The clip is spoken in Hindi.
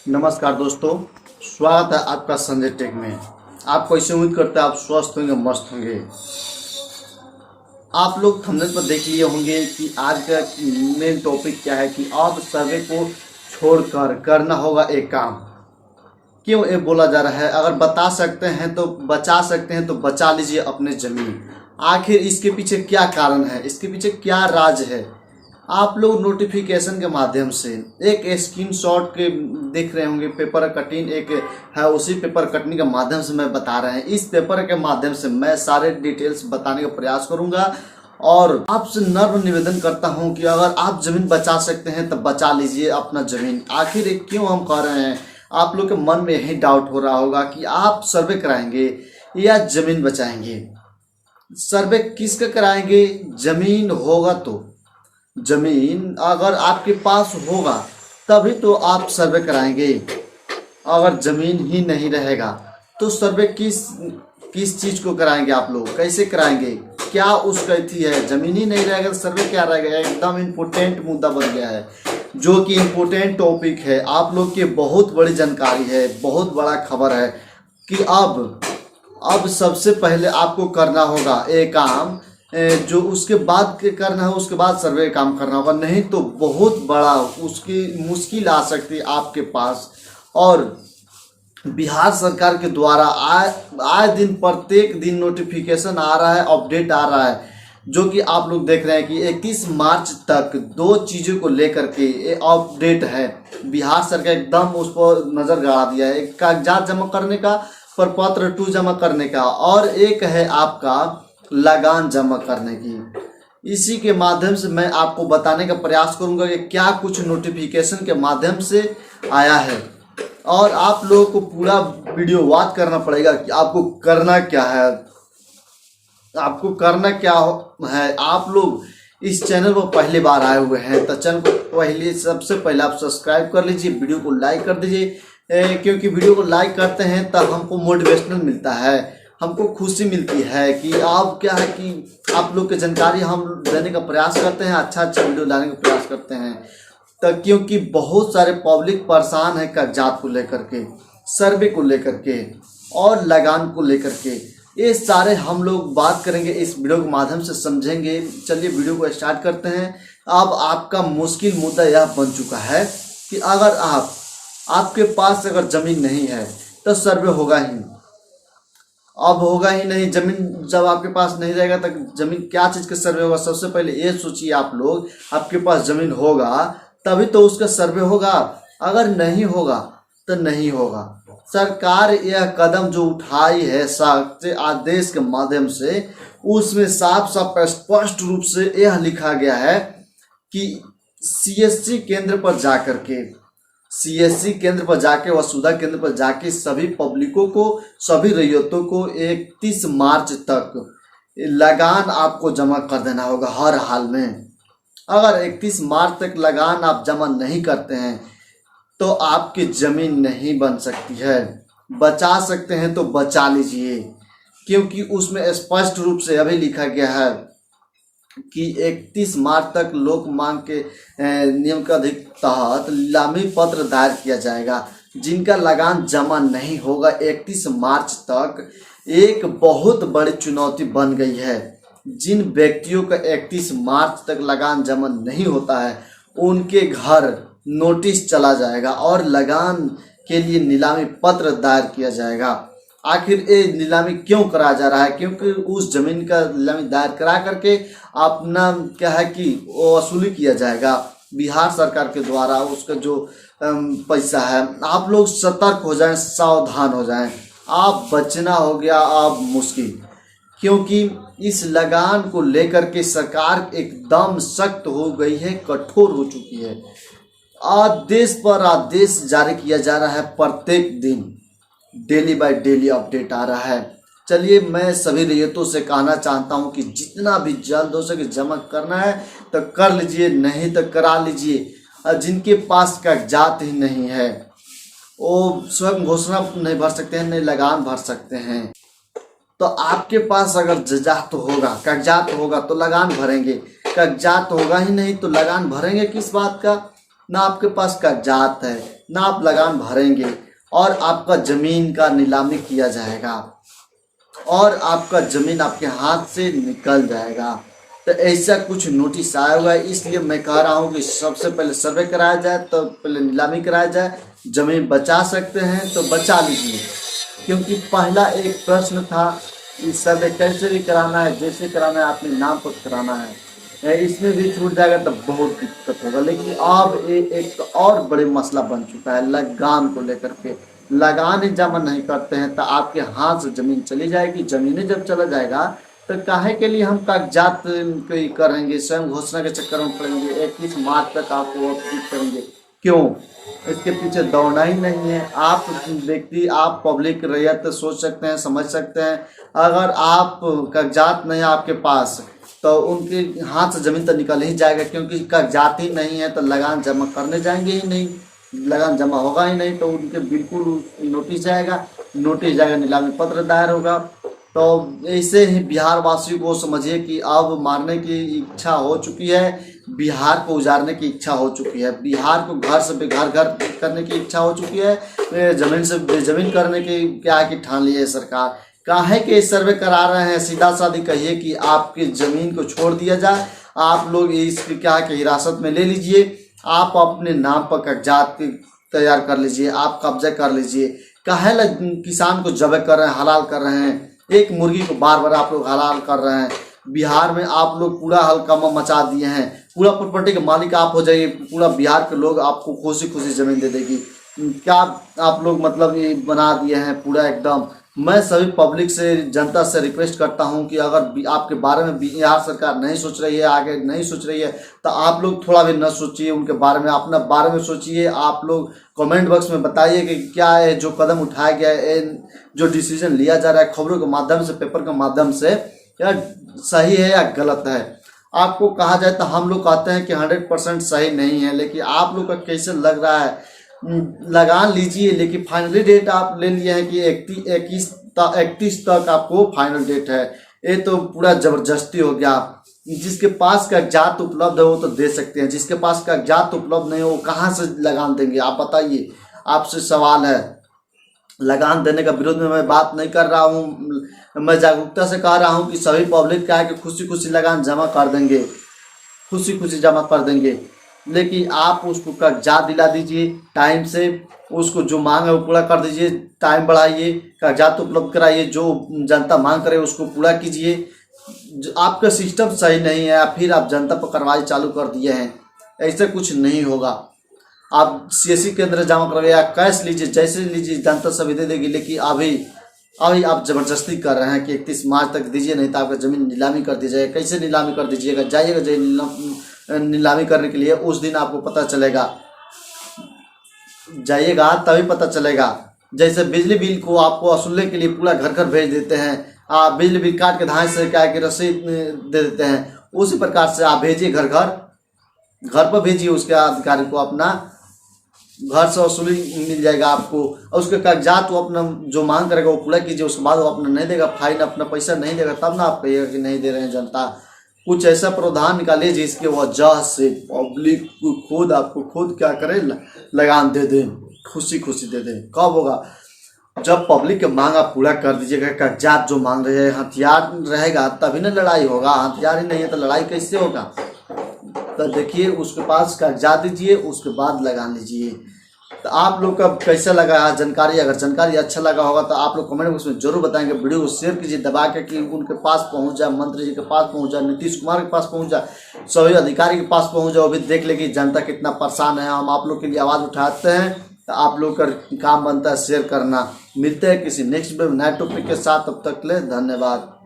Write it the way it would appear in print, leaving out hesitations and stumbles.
नमस्कार दोस्तों, स्वागत है आपका संजय टेक में। आपको इसे उम्मीद करते हैं आप स्वस्थ होंगे, मस्त होंगे। आप लोग थंबनेल पर देख लिए होंगे कि आज का मेन टॉपिक क्या है कि अब सर्वे को छोड़कर करना होगा एक काम। क्यों ये बोला जा रहा है? अगर बता सकते हैं तो बचा सकते हैं तो बचा लीजिए अपने ज़मीन। आखिर इसके पीछे क्या कारण है, इसके पीछे क्या राज है? आप लोग नोटिफिकेशन के माध्यम से एक स्क्रीनशॉट के देख रहे होंगे, पेपर कटिंग एक है, उसी पेपर कटिंग के माध्यम से मैं बता रहे हैं। इस पेपर के माध्यम से मैं सारे डिटेल्स बताने का प्रयास करूंगा और आपसे नम्र निवेदन करता हूं कि अगर आप ज़मीन बचा सकते हैं तो बचा लीजिए अपना ज़मीन। आखिर ये क्यों हम कह रहे हैं? आप लोग के मन में यही डाउट हो रहा होगा कि आप सर्वे कराएंगे या ज़मीन बचाएंगे। सर्वे किसका कराएंगे? ज़मीन होगा तो, जमीन अगर आपके पास होगा तभी तो आप सर्वे कराएंगे। अगर जमीन ही नहीं रहेगा तो सर्वे किस चीज को कराएंगे? आप लोग कैसे कराएंगे? क्या उसका थी है? जमीन ही नहीं रहेगा तो सर्वे क्या रहेगा? एकदम इम्पोर्टेंट मुद्दा बन गया है, जो कि इम्पोर्टेंट टॉपिक है। आप लोग की बहुत बड़ी जानकारी है, बहुत बड़ा खबर है कि अब सबसे पहले आपको करना होगा एक काम, जो उसके बाद के करना है, उसके बाद सर्वे काम करना होगा। नहीं तो बहुत बड़ा उसकी मुश्किल आ सकती है आपके पास। और बिहार सरकार के द्वारा आए दिन प्रत्येक दिन नोटिफिकेशन आ रहा है, अपडेट आ रहा है, जो कि आप लोग देख रहे हैं कि 31 मार्च तक दो चीज़ों को लेकर के अपडेट है। बिहार सरकार एकदम उस पर नज़र गाड़ा दिया है, एक कागजात जमा करने का, प्रपत्र 2 जमा करने का, और एक है आपका लगान जमा करने की। इसी के माध्यम से मैं आपको बताने का प्रयास करूंगा कि क्या कुछ नोटिफिकेशन के माध्यम से आया है। और आप लोगों को पूरा वीडियो वॉच करना पड़ेगा कि आपको करना क्या है। आपको करना क्या है? आप लोग इस चैनल पर पहली बार आए हुए हैं तो चैनल को पहले सबसे पहले आप सब्सक्राइब कर लीजिए, वीडियो को लाइक कर दीजिए, क्योंकि वीडियो को लाइक करते हैं तब हमको मोटिवेशनल मिलता है, हमको खुशी मिलती है कि आप क्या है कि आप लोग की जानकारी हम देने का प्रयास करते हैं, अच्छा वीडियो लाने का प्रयास करते हैं। तो क्योंकि बहुत सारे पब्लिक परेशान है कागजात को लेकर के, सर्वे को लेकर के और लगान को लेकर के, ये सारे हम लोग बात करेंगे इस वीडियो के माध्यम से, समझेंगे। चलिए वीडियो को स्टार्ट करते हैं। अब आपका मुश्किल मुद्दा यह बन चुका है कि अगर आपके पास अगर ज़मीन नहीं है तो सर्वे होगा ही, अब होगा ही नहीं। जमीन जब आपके पास नहीं रहेगा तो जमीन क्या चीज़ का सर्वे होगा? सबसे पहले ये सोचिए आप लोग, आपके पास जमीन होगा तभी तो उसका सर्वे होगा, अगर नहीं होगा तो नहीं होगा। सरकार यह कदम जो उठाई है आदेश के माध्यम से, उसमें साफ साफ स्पष्ट रूप से यह लिखा गया है कि सीएससी केंद्र पर जाके वसुधा केंद्र पर जाके सभी पब्लिकों को, सभी रैयतों को 31 मार्च तक लगान आपको जमा कर देना होगा हर हाल में। अगर 31 मार्च तक लगान आप जमा नहीं करते हैं तो आपकी ज़मीन नहीं बन सकती है। बचा सकते हैं तो बचा लीजिए, क्योंकि उसमें स्पष्ट रूप से अभी लिखा गया है कि 31 मार्च तक लोक मांग के नियम के तहत नीलामी पत्र दायर किया जाएगा। जिनका लगान जमा नहीं होगा 31 मार्च तक, एक बहुत बड़ी चुनौती बन गई है। जिन व्यक्तियों का 31 मार्च तक लगान जमा नहीं होता है उनके घर नोटिस चला जाएगा और लगान के लिए नीलामी पत्र दायर किया जाएगा। आखिर ये नीलामी क्यों कराया जा रहा है? क्योंकि उस जमीन का नीलामी दायर करा करके अपना क्या है कि वो वसूली किया जाएगा बिहार सरकार के द्वारा, उसका जो पैसा है। आप लोग सतर्क हो जाएं, सावधान हो जाएं। आप बचना हो गया आप मुश्किल, क्योंकि इस लगान को लेकर के सरकार एकदम सख्त हो गई है, कठोर हो चुकी है। आदेश पर आदेश जारी किया जा रहा है, प्रत्येक दिन डेली बाय डेली अपडेट आ रहा है। चलिए मैं सभी रैयतों से कहना चाहता हूं कि जितना भी जल्द हो सके जमा करना है तो कर लीजिए, नहीं तो करा लीजिए। जिनके पास कागजात ही नहीं है वो स्वयं घोषणा नहीं भर सकते हैं, नहीं लगान भर सकते हैं। तो आपके पास अगर जजात होगा, कागजात होगा तो लगान भरेंगे, कागजात होगा ही नहीं तो लगान भरेंगे किस बात का? ना आपके पास कागजात है, ना आप लगान भरेंगे और आपका ज़मीन का नीलामी किया जाएगा और आपका ज़मीन आपके हाथ से निकल जाएगा। तो ऐसा कुछ नोटिस आया हुआ है, इसलिए मैं कह रहा हूँ कि सबसे पहले सर्वे कराया जाए, तो पहले नीलामी कराया जाए। ज़मीन बचा सकते हैं तो बचा लीजिए, क्योंकि पहला एक प्रश्न था कि सर्वे कैसे भी कराना है, जैसे कराना है अपने नाम पर कराना है, इसमें भी छूट जाएगा तो बहुत दिक्कत होगा। लेकिन अब एक तो और बड़े मसला बन चुका है लगान को लेकर के। लगान ही जमा नहीं करते हैं तो आपके हाथ से ज़मीन चली जाएगी। ज़मीनें जब चला जाएगा तो काहे के लिए हम कागजात कोई करेंगे, स्वयं घोषणा के चक्कर में पड़ेंगे, 21 मार्च तक आपको अपडेट करेंगे क्यों? इसके पीछे दौड़ना ही नहीं है। आप व्यक्ति, आप पब्लिक रैयत सोच सकते हैं, समझ सकते हैं, अगर आप कागजात नहीं है आपके पास तो उनके हाथ से ज़मीन तो निकल ही जाएगा, क्योंकि कागजात ही नहीं है तो लगान जमा करने जाएंगे ही नहीं, लगान जमा होगा ही नहीं, तो उनके बिल्कुल नोटिस जाएगा, नीलामी पत्र दायर होगा। तो ऐसे ही बिहार वासियों को समझिए कि अब मारने की इच्छा हो चुकी है, बिहार को उजाड़ने की इच्छा हो चुकी है, बिहार को घर से बेघर घर करने की इच्छा हो चुकी है, ज़मीन से बेज़मीन करने की क्या कि ठान ली है सरकार। काहे के सर्वे करा रहे हैं? सीधा साधी कहिए कि आपकी ज़मीन को छोड़ दिया जाए, आप लोग इसकी क्या कि हिरासत में ले लीजिए, आप अपने नाम पर कागजात तैयार कर लीजिए, आप कब्जा कर लीजिए। काहे किसान को जबे कर रहे हैं, हलाल कर रहे हैं, एक मुर्गी को बार बार आप लोग हलाल कर रहे हैं। बिहार में आप लोग पूरा हलकामा मचा दिए हैं, पूरा प्रॉपर्टी के मालिक आप हो जाइए, पूरा बिहार के लोग आपको खुशी खुशी ज़मीन दे देगी। क्या आप लोग मतलब ये बना दिए हैं पूरा एकदम। मैं सभी पब्लिक से, जनता से रिक्वेस्ट करता हूं कि अगर आपके बारे में बिहार सरकार नहीं सोच रही है, आगे नहीं सोच रही है, तो आप लोग थोड़ा भी न सोचिए उनके बारे में, अपना बारे में सोचिए। आप लोग कमेंट बॉक्स में बताइए कि क्या है जो कदम उठाया गया है, जो डिसीजन लिया जा रहा है खबरों के माध्यम से, पेपर के माध्यम से, या सही है या गलत है। आपको कहा जाए तो हम लोग कहते हैं कि 100% सही नहीं है, लेकिन आप लोग का कैसे लग रहा है? लगान लीजिए, लेकिन फाइनली डेट आप ले लिए हैं कि 31 तक आपको फाइनल डेट है। ये तो पूरा ज़बरदस्ती हो गया। जिसके पास कागजात उपलब्ध है वो तो दे सकते हैं, जिसके पास कागजात उपलब्ध नहीं हो वो कहाँ से लगान देंगे? आप बताइए, आपसे सवाल है। लगान देने का विरोध में मैं बात नहीं कर रहा हूँ, मैं जागरूकता से कह रहा हूँ कि सभी पब्लिक क्या है कि खुशी खुशी लगान जमा कर देंगे, खुशी खुशी जमा कर देंगे। लेकिन आप उसको कागजात दिला दीजिए टाइम से, उसको जो मांग है वो पूरा कर दीजिए, टाइम बढ़ाइए, कागजात उपलब्ध कराइए, जो जनता मांग करे उसको पूरा कीजिए। आपका सिस्टम सही नहीं है, फिर आप जनता पर कार्रवाई चालू कर दिए हैं, ऐसे कुछ नहीं होगा। आप सीएससी केंद्र जमा करवाइए या कैश लीजिए, जैसे लीजिए जनता सभी दे देगी। लेकिन अभी आप ज़बरदस्ती कर रहे हैं कि 31 मार्च तक दीजिए, नहीं तो आपका ज़मीन नीलामी कर दी जाएगी। कैसे नीलामी कर दीजिएगा? जाइएगा नीलामी करने के लिए, उस दिन आपको पता चलेगा, जाइएगा तभी पता चलेगा। जैसे बिजली बिल को आपको वसूलने के लिए पूरा घर घर भेज देते हैं, आप बिजली बिल काट के धान से क्या कि रसीद दे देते हैं, उसी प्रकार से आप भेजिए, घर पर भेजिए उसके अधिकारी को, अपना घर से वसूली मिल जाएगा आपको। और उसके कागजात वो अपना जो मांग करेगा वो पूरा कीजिए, उसके बाद वो अपना नहीं देगा, फाइन अपना पैसा नहीं देगा, तब ना आप कहिएगा कि नहीं दे रहे हैं जनता। कुछ ऐसा प्रावधान निकालिए जिसके वजह से पब्लिक खुद आपको खुद क्या करे, लगान दे दें, खुशी खुशी दे दें। कब होगा? जब पब्लिक की मांग आप पूरा कर दीजिएगा, कागजात जो मांग रहे हैं, हथियार रहेगा तभी ना लड़ाई होगा, हथियार ही नहीं है तो लड़ाई कैसे होगा? तो देखिए, उसके पास कागजात दीजिए, उसके बाद लगान लीजिए। तो आप लोग का कैसा लगा जानकारी? अगर जानकारी अच्छा लगा होगा तो आप लोग कमेंट बॉक्स में जरूर बताएंगे। वीडियो को शेयर कीजिए दबा के कि उनके पास पहुंच जाए, मंत्री जी के पास पहुंच जाए, नीतीश कुमार के पास पहुंच जाए, सभी अधिकारी के पास पहुंच जाए, वो भी देख ले कि जनता कितना परेशान है। हम आप लोग के लिए आवाज़ उठाते हैं, तो आप लोग का काम बनता है शेयर करना। मिलते हैं किसी नेक्स्ट नए टॉपिक के साथ, तब तक के लिए धन्यवाद।